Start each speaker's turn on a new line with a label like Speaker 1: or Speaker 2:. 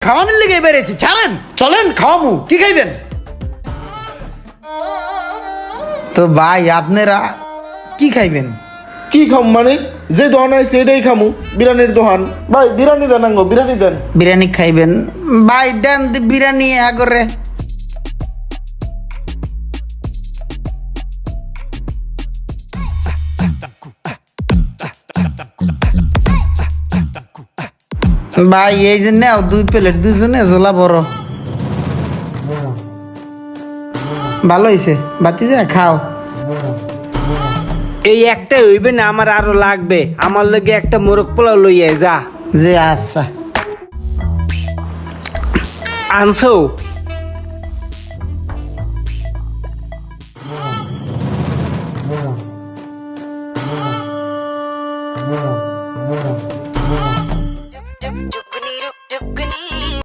Speaker 1: খাওয়ানোর লেগে বেড়েছি, ছাড়েন চলেন খাওয়ামু। কি খাইবেন? তো ভাই আপনারা কি খাইবেন?
Speaker 2: কি খাম মানে যে দোকান আছে সেটাই খামু, বিরিয়ানির দোকান। ভাই বিরিয়ানি দেন, আঙ্গো বিরিয়ানি দেন।
Speaker 1: বিরিয়ানি খাইবেন? ভাই দেন বিরিয়ানি আগরে। ভাই এই যে নাও 2 প্লেট, দুজনে ঝোলা বড়। ভালো হয়েছে, বাতি যা খাও।
Speaker 3: এই একটা হইবে না, আমার আরো লাগবে। আমার লগে একটা মোরগ পোলাও লইয়া যা।
Speaker 1: যে আচ্ছা
Speaker 3: আনছো?